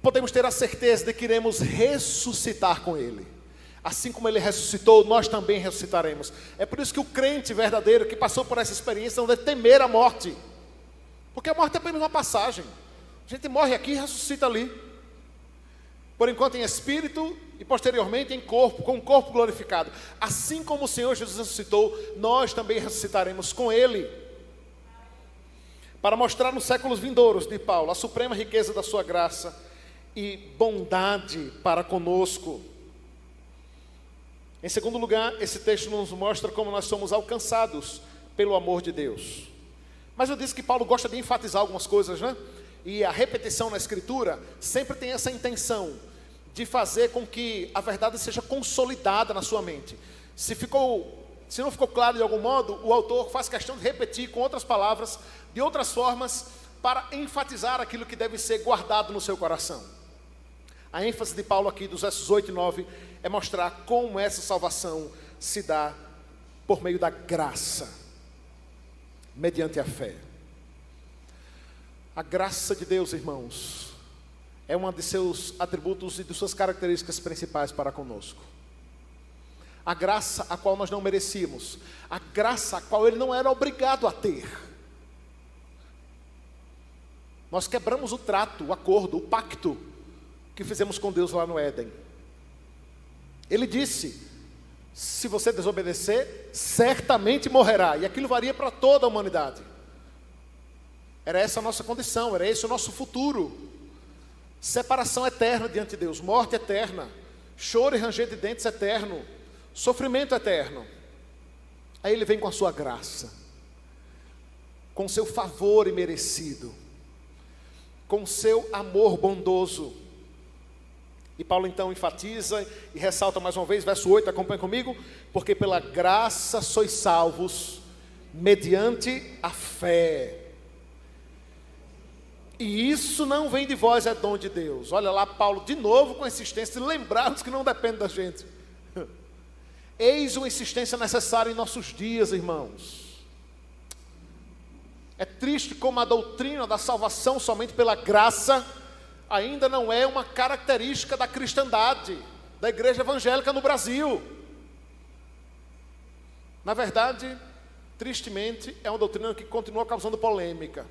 [SPEAKER 1] podemos ter a certeza de que iremos ressuscitar com Ele. Assim como Ele ressuscitou, nós também ressuscitaremos. É por isso que o crente verdadeiro que passou por essa experiência não deve temer a morte, porque a morte é apenas uma passagem. A gente morre aqui e ressuscita ali, por enquanto em espírito e posteriormente em corpo, com o corpo glorificado. Assim como o Senhor Jesus ressuscitou, nós também ressuscitaremos com Ele. Para mostrar nos séculos vindouros de Paulo a suprema riqueza da sua graça e bondade para conosco. Em segundo lugar, esse texto nos mostra como nós somos alcançados pelo amor de Deus. Mas eu disse que Paulo gosta de enfatizar algumas coisas, né? E a repetição na Escritura sempre tem essa intenção de fazer com que a verdade seja consolidada na sua mente. Se não ficou claro de algum modo, o autor faz questão de repetir com outras palavras, de outras formas, para enfatizar aquilo que deve ser guardado no seu coração. A ênfase de Paulo aqui, dos versos 8 e 9, é mostrar como essa salvação se dá por meio da graça, mediante a fé. A graça de Deus, irmãos, é um de seus atributos e de suas características principais para conosco. A graça a qual nós não merecíamos, a graça a qual Ele não era obrigado a ter. Nós quebramos o trato, o acordo, o pacto que fizemos com Deus lá no Éden. Ele disse: se você desobedecer, certamente morrerá. E aquilo varia para toda a humanidade. Era essa a nossa condição, era esse o nosso futuro. Separação eterna diante de Deus, morte eterna, choro e ranger de dentes eterno, sofrimento eterno. Aí Ele vem com a sua graça, com o seu favor imerecido, com o seu amor bondoso. E Paulo então enfatiza e ressalta mais uma vez, verso 8, acompanha comigo: porque pela graça sois salvos, mediante a fé. E isso não vem de vós, é dom de Deus. Olha lá Paulo de novo com insistência, lembrarmos que não depende da gente. Eis uma insistência necessária em nossos dias, irmãos. É triste como a doutrina da salvação somente pela graça ainda não é uma característica da cristandade, da igreja evangélica no Brasil. Na verdade, tristemente, é uma doutrina que continua causando polêmica.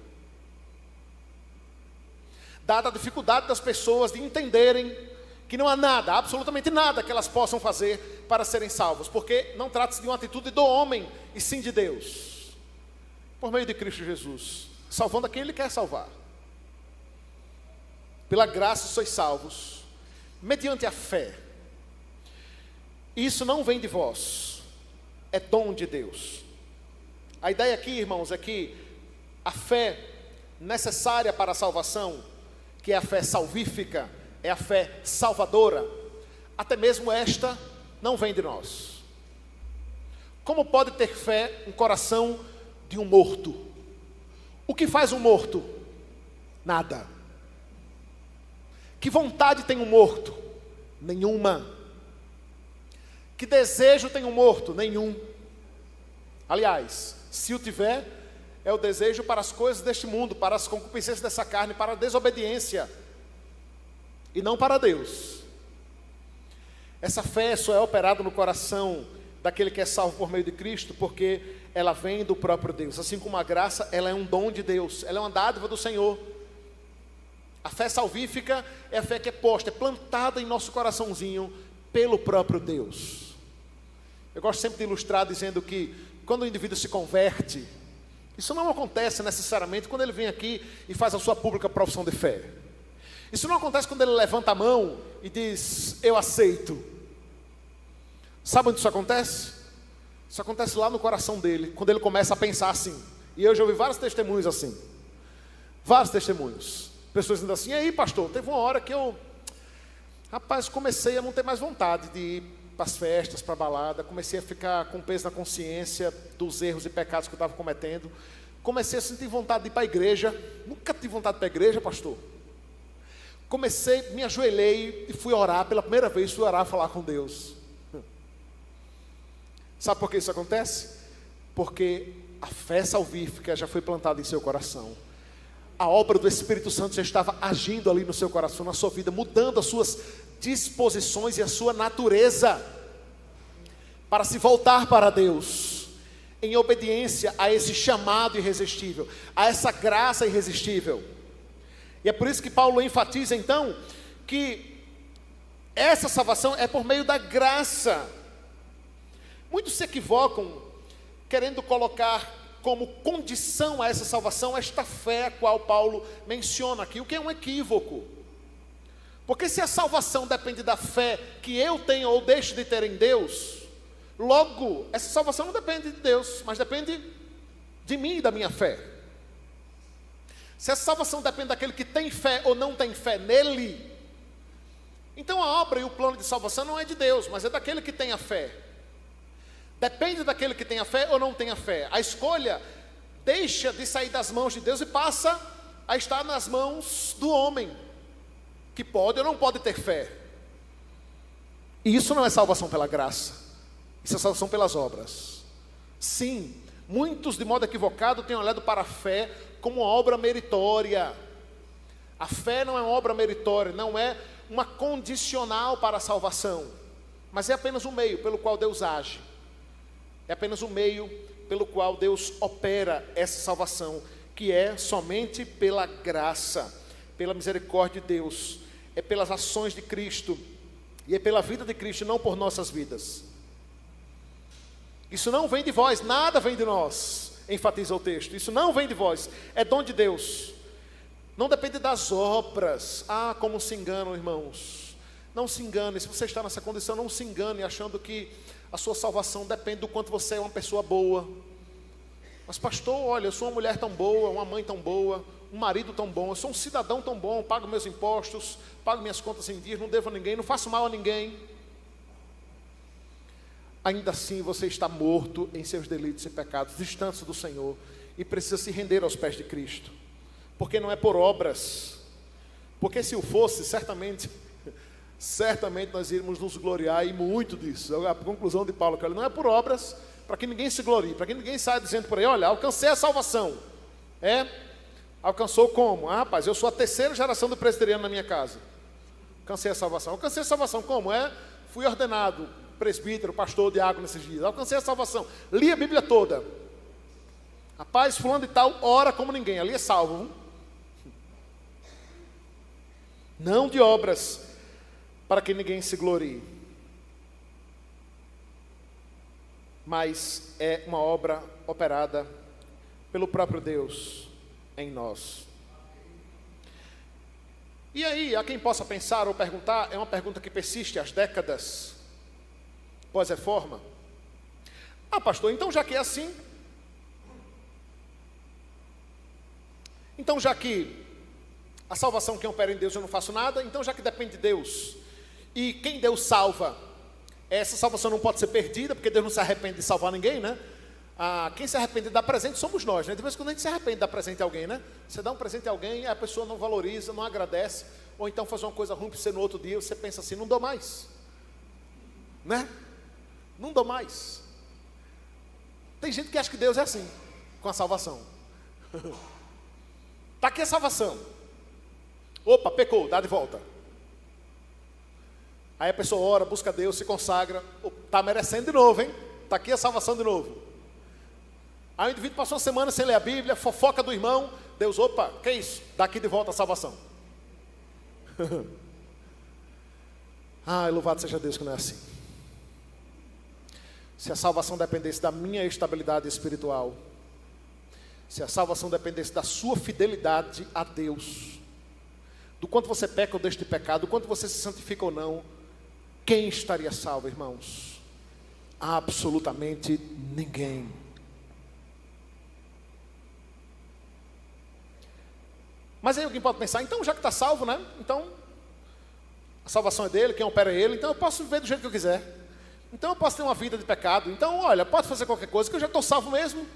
[SPEAKER 1] Dada a dificuldade das pessoas de entenderem que não há nada, absolutamente nada que elas possam fazer para serem salvos, porque não trata-se de uma atitude do homem, e sim de Deus, por meio de Cristo Jesus, salvando a quem Ele quer salvar. Pela graça sois salvos, mediante a fé. Isso não vem de vós, é dom de Deus. A ideia aqui, irmãos, é que a fé necessária para a salvação, que é a fé salvífica, é a fé salvadora, até mesmo esta não vem de nós. Como pode ter fé um coração de um morto? O que faz um morto? Nada. Que vontade tem um morto? Nenhuma. Que desejo tem um morto? Nenhum. Aliás, se o tiver, é o desejo para as coisas deste mundo, para as concupiscências dessa carne, para a desobediência, e não para Deus. Essa fé só é operada no coração daquele que é salvo por meio de Cristo, porque ela vem do próprio Deus. Assim como a graça, ela é um dom de Deus, ela é uma dádiva do Senhor. A fé salvífica é a fé que é posta, é plantada em nosso coraçãozinho pelo próprio Deus. Eu gosto sempre de ilustrar dizendo que quando o indivíduo se converte, isso não acontece necessariamente quando ele vem aqui e faz a sua pública profissão de fé. Isso não acontece quando ele levanta a mão e diz: eu aceito. Sabe onde isso acontece? Isso acontece lá no coração dele, quando ele começa a pensar assim. E eu já ouvi vários testemunhos assim. Vários testemunhos. Pessoas dizendo assim: e aí, pastor, teve uma hora que comecei a não ter mais vontade de ir para as festas, para a balada. Comecei a ficar com peso na consciência dos erros e pecados que eu estava cometendo. Comecei a sentir vontade de ir para a igreja. Nunca tive vontade de ir para a igreja, pastor. Me ajoelhei e fui orar, pela primeira vez fui orar, falar com Deus. Sabe por que isso acontece? Porque a fé salvífica já foi plantada em seu coração. A obra do Espírito Santo já estava agindo ali no seu coração, na sua vida, mudando as suas disposições e a sua natureza, para se voltar para Deus, em obediência a esse chamado irresistível, a essa graça irresistível. E é por isso que Paulo enfatiza então, que Essa salvação é por meio da graça. Muitos se equivocam querendo colocar como condição a essa salvação esta fé a qual Paulo menciona aqui, o que é um equívoco. Porque se a salvação depende da fé que eu tenho ou deixo de ter em Deus, logo, essa salvação não depende de Deus, mas depende de mim e da minha fé. Se essa salvação depende daquele que tem fé ou não tem fé nele, então a obra e o plano de salvação não é de Deus, mas é daquele que tem a fé. Depende daquele que tem a fé ou não tem a fé. A escolha deixa de sair das mãos de Deus e passa a estar nas mãos do homem, que pode ou não pode ter fé. E isso não é salvação pela graça, isso é salvação pelas obras. Sim, muitos de modo equivocado têm olhado para a fé como uma obra meritória. A fé não é uma obra meritória, não é uma condicional para a salvação, mas é apenas um meio pelo qual Deus age. É apenas um meio pelo qual Deus opera essa salvação, que é somente pela graça, pela misericórdia de Deus, é pelas ações de Cristo, e é pela vida de Cristo, não por nossas vidas. Isso não vem de vós, nada vem de nós, enfatiza o texto, isso não vem de vós, é dom de Deus, não depende das obras. Ah, como se enganam, irmãos, não se engane, se você está nessa condição, não se engane, achando que a sua salvação depende do quanto você é uma pessoa boa. Mas pastor, olha, eu sou uma mulher tão boa, uma mãe tão boa, um marido tão bom, eu sou um cidadão tão bom, pago meus impostos, pago minhas contas em dias, não devo a ninguém, não faço mal a ninguém. Ainda assim você está morto em seus delitos e pecados, distante do Senhor, e precisa se render aos pés de Cristo, porque não é por obras, porque se o fosse, certamente nós iríamos nos gloriar, e muito disso. A conclusão de Paulo, que não é por obras, para que ninguém se glorie, para que ninguém saia dizendo por aí, olha, alcancei a salvação. Alcançou como? Ah, rapaz, eu sou a terceira geração do presbiteriano na minha casa. Alcancei a salvação. Alcancei a salvação como? Fui ordenado presbítero, pastor, diácono nesses dias. Alcancei a salvação. Li a Bíblia toda. Rapaz, fulano de tal, ora como ninguém. Ali é salvo. Não de obras, para que ninguém se glorie. Mas é uma obra operada pelo próprio Deus em nós. E aí, a quem possa pensar ou perguntar, é uma pergunta que persiste às décadas pós-reforma. Ah, pastor, então já que é assim, então já que a salvação quem opera em Deus eu não faço nada, então já que depende de Deus, e quem Deus salva, essa salvação não pode ser perdida, porque Deus não se arrepende de salvar ninguém, né? Quem se arrepende de dar presente somos nós, né? De vez em quando a gente se arrepende de dar presente a alguém, né? Você dá um presente a alguém, a pessoa não valoriza, não agradece, ou então faz uma coisa ruim para você no outro dia, você pensa assim, não dou mais, né? Não dou mais. Tem gente que acha que Deus é assim, com a salvação. Está aqui a salvação. Opa, pecou, dá de volta. Aí a pessoa ora, busca Deus, se consagra. Está merecendo de novo, hein? Está aqui a salvação de novo. Aí o indivíduo passou uma semana sem ler a Bíblia, fofoca do irmão. Deus, opa, que é isso? Dá aqui de volta a salvação. Louvado seja Deus que não é assim. Se a salvação dependesse da minha estabilidade espiritual, se a salvação dependesse da sua fidelidade a Deus, do quanto você peca ou deixa de pecar, do quanto você se santifica ou não, quem estaria salvo, irmãos? Absolutamente ninguém. Mas aí alguém pode pensar, então já que está salvo, né? Então, a salvação é dele, quem opera é ele, então eu posso viver do jeito que eu quiser. Então eu posso ter uma vida de pecado. Então, olha, pode fazer qualquer coisa, que eu já estou salvo mesmo.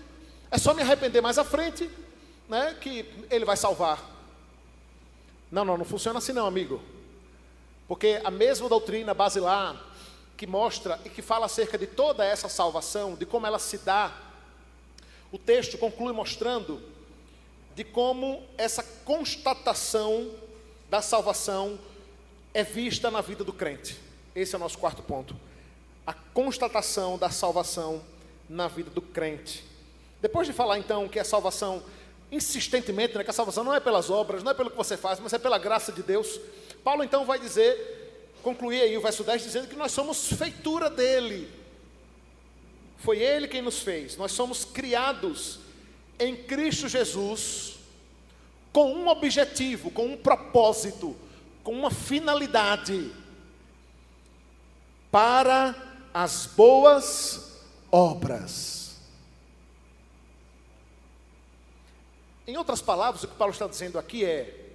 [SPEAKER 1] É só me arrepender mais à frente, né? Que ele vai salvar. Não funciona assim não, amigo. Porque a mesma doutrina basilar que mostra e que fala acerca de toda essa salvação, de como ela se dá, o texto conclui mostrando de como essa constatação da salvação é vista na vida do crente. Esse é o nosso quarto ponto. A constatação da salvação na vida do crente. Depois de falar então que a salvação, insistentemente, né, que a salvação não é pelas obras, não é pelo que você faz, mas é pela graça de Deus, Paulo então vai dizer concluir aí o verso 10 dizendo que nós somos feitura dele. Foi ele quem nos fez. Nós somos criados em Cristo Jesus com um objetivo, com um propósito, com uma finalidade: para as boas obras. Em outras palavras, o que Paulo está dizendo aqui é: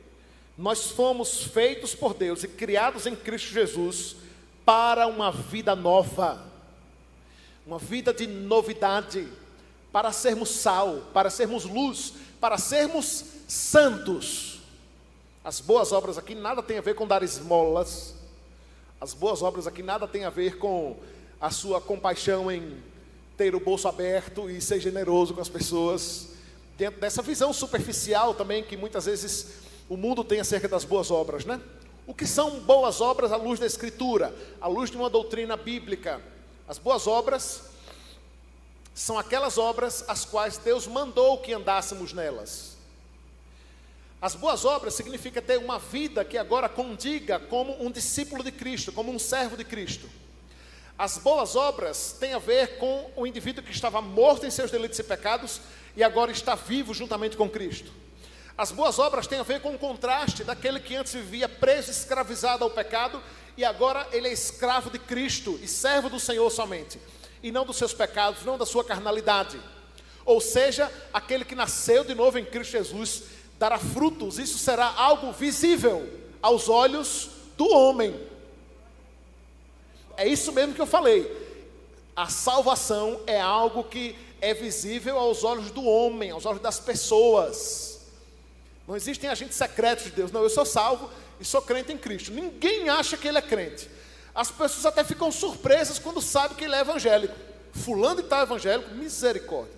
[SPEAKER 1] nós fomos feitos por Deus e criados em Cristo Jesus para uma vida nova, uma vida de novidade, para sermos sal, para sermos luz, para sermos santos. As boas obras aqui nada tem a ver com dar esmolas. As boas obras aqui nada tem a ver com a sua compaixão em ter o bolso aberto e ser generoso com as pessoas, dentro dessa visão superficial também que muitas vezes o mundo tem acerca das boas obras, né? O que são boas obras à luz da Escritura, à luz de uma doutrina bíblica? As boas obras são aquelas obras as quais Deus mandou que andássemos nelas. As boas obras significa ter uma vida que agora condiga como um discípulo de Cristo, como um servo de Cristo. As boas obras têm a ver com o indivíduo que estava morto em seus delitos e pecados e agora está vivo juntamente com Cristo. As boas obras têm a ver com o contraste daquele que antes vivia preso, escravizado ao pecado, e agora ele é escravo de Cristo e servo do Senhor somente, e não dos seus pecados, não da sua carnalidade. Ou seja, aquele que nasceu de novo em Cristo Jesus dará frutos. Isso será algo visível aos olhos do homem. É isso mesmo que eu falei. A salvação é algo que é visível aos olhos do homem, aos olhos das pessoas. Não existem agentes secretos de Deus. Não, eu sou salvo e sou crente em Cristo. Ninguém acha que ele é crente. As pessoas até ficam surpresas quando sabem que ele é evangélico. Fulano de tal evangélico, misericórdia.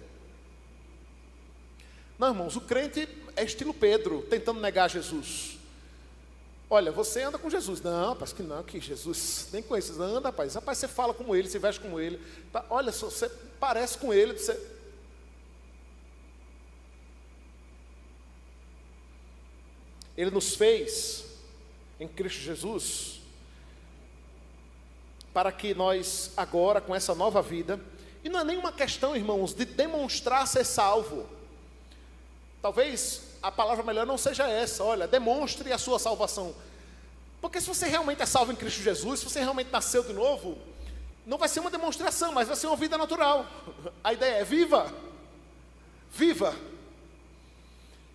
[SPEAKER 1] Não, irmãos, o crente é estilo Pedro, tentando negar Jesus. Olha, você anda com Jesus. Não, rapaz, que não, que Jesus, nem conhece. Não, anda, rapaz, você fala como ele, se veste como ele. Tá, olha, você parece com ele, você... Ele nos fez em Cristo Jesus para que nós agora, com essa nova vida, e não é nenhuma questão, irmãos, de demonstrar ser salvo. Talvez a palavra melhor não seja essa. Olha, demonstre a sua salvação. Porque se você realmente é salvo em Cristo Jesus, se você realmente nasceu de novo, não vai ser uma demonstração, mas vai ser uma vida natural. A ideia é viva. Viva.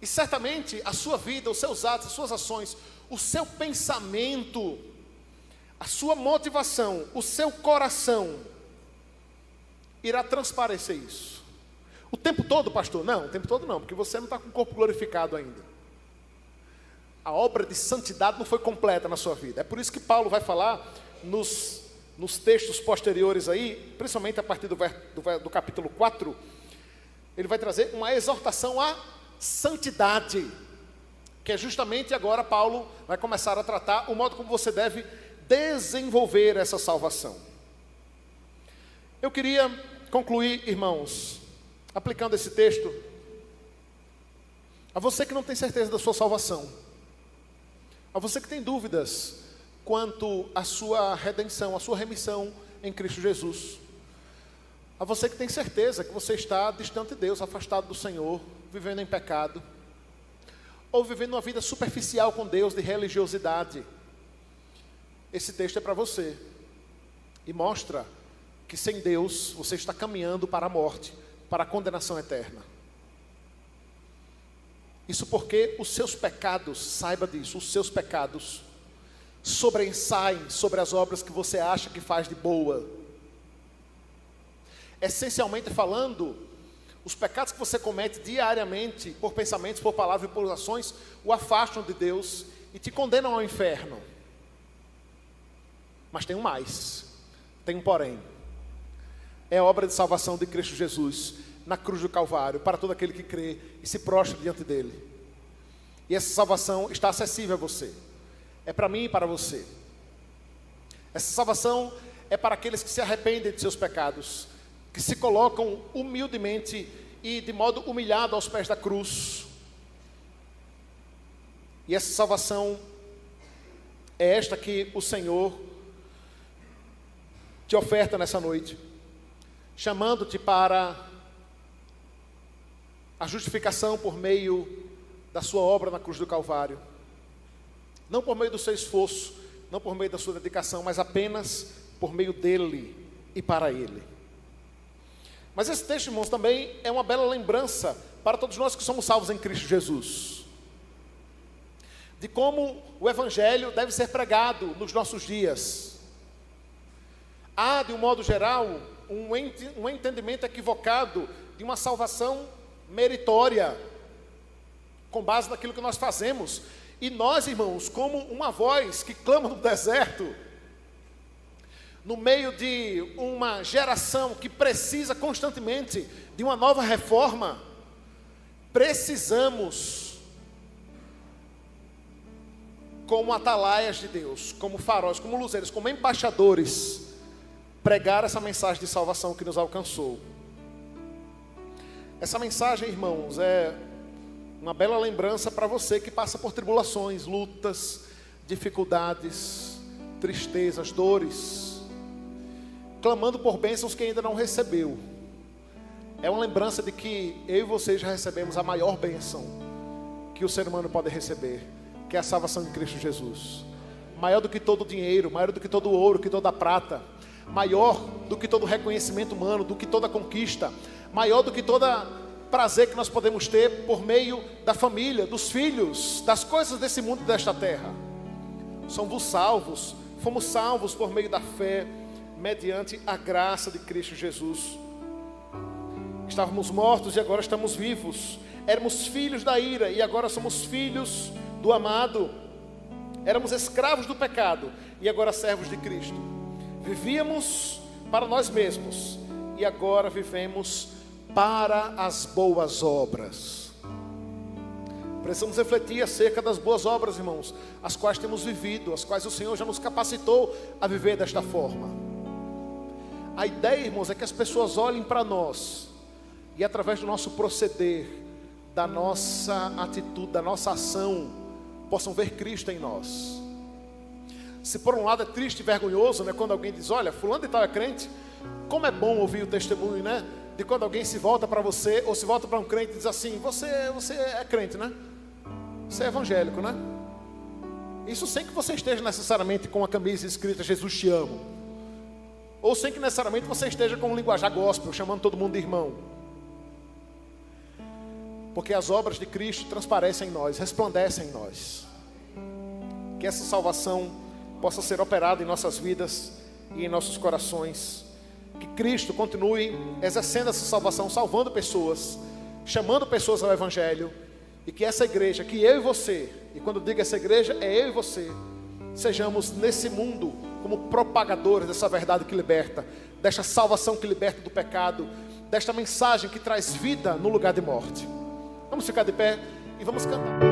[SPEAKER 1] E certamente a sua vida, os seus atos, as suas ações, o seu pensamento, a sua motivação, o seu coração irá transparecer isso. O tempo todo, pastor? Não, o tempo todo não, porque você não está com o corpo glorificado ainda. A obra de santidade não foi completa na sua vida. É por isso que Paulo vai falar nos textos posteriores aí, principalmente a partir do capítulo 4, ele vai trazer uma exortação à santidade, que é justamente agora Paulo vai começar a tratar o modo como você deve desenvolver essa salvação. Eu queria concluir, irmãos, aplicando esse texto a você que não tem certeza da sua salvação, a você que tem dúvidas quanto à sua redenção, à sua remissão em Cristo Jesus, a você que tem certeza que você está distante de Deus, afastado do Senhor, vivendo em pecado, ou vivendo uma vida superficial com Deus, de religiosidade. Esse texto é para você, e mostra que sem Deus você está caminhando para a morte, para a condenação eterna. Isso porque os seus pecados, saiba disso, os seus pecados sobressaem sobre as obras que você acha que faz de boa. Essencialmente falando, os pecados que você comete diariamente, por pensamentos, por palavras e por ações, o afastam de Deus e te condenam ao inferno. Mas tem um mais, tem um porém. É a obra de salvação de Cristo Jesus na cruz do Calvário, para todo aquele que crê e se prostra diante dele. E essa salvação está acessível a você. É para mim e para você. Essa salvação é para aqueles que se arrependem de seus pecados, que se colocam humildemente e de modo humilhado aos pés da cruz. E essa salvação é esta que o Senhor te oferta nessa noite, chamando-te para a justificação por meio da sua obra na cruz do Calvário. Não por meio do seu esforço, não por meio da sua dedicação, mas apenas por meio dele e para ele. Mas esse texto, irmãos, também é uma bela lembrança para todos nós que somos salvos em Cristo Jesus, de como o Evangelho deve ser pregado nos nossos dias. Há, de um modo geral, um entendimento equivocado de uma salvação meritória, com base naquilo que nós fazemos. E nós, irmãos, como uma voz que clama no deserto, no meio de uma geração que precisa constantemente de uma nova reforma, precisamos, como atalaias de Deus, como faróis, como luzeiros, como embaixadores, pregar essa mensagem de salvação que nos alcançou. Essa mensagem, irmãos, é uma bela lembrança para você que passa por tribulações, lutas, dificuldades, tristezas, dores, clamando por bênçãos que ainda não recebeu. É uma lembrança de que eu e você já recebemos a maior bênção que o ser humano pode receber, que é a salvação em Cristo Jesus. Maior do que todo o dinheiro, maior do que todo o ouro, que toda a prata, maior do que todo o reconhecimento humano, do que toda a conquista, maior do que todo prazer que nós podemos ter por meio da família, dos filhos, das coisas desse mundo e desta terra. Somos salvos, fomos salvos por meio da fé, mediante a graça de Cristo Jesus. Estávamos mortos e agora estamos vivos. Éramos filhos da ira e agora somos filhos do amado. Éramos escravos do pecado e agora servos de Cristo. Vivíamos para nós mesmos e agora vivemos para as boas obras. Precisamos refletir acerca das boas obras, irmãos, as quais temos vivido, as quais o Senhor já nos capacitou a viver desta forma. A ideia, irmãos, é que as pessoas olhem para nós e através do nosso proceder, da nossa atitude, da nossa ação, possam ver Cristo em nós. Se por um lado é triste e vergonhoso, né, quando alguém diz, olha, fulano de tal é crente, como é bom ouvir o testemunho, né, de quando alguém se volta para você, ou se volta para um crente e diz assim, você é crente, né, você é evangélico, né, isso sem que você esteja necessariamente com a camisa escrita Jesus te amo, ou sem que necessariamente você esteja com um linguajar gospel, chamando todo mundo de irmão, porque as obras de Cristo transparecem em nós, resplandecem em nós, que essa salvação possa ser operada em nossas vidas e em nossos corações, que Cristo continue exercendo essa salvação, salvando pessoas, chamando pessoas ao Evangelho, e que essa igreja, que eu e você, e quando digo essa igreja, é eu e você, sejamos nesse mundo como propagadores dessa verdade que liberta, desta salvação que liberta do pecado, desta mensagem que traz vida no lugar de morte. Vamos ficar de pé e vamos cantar.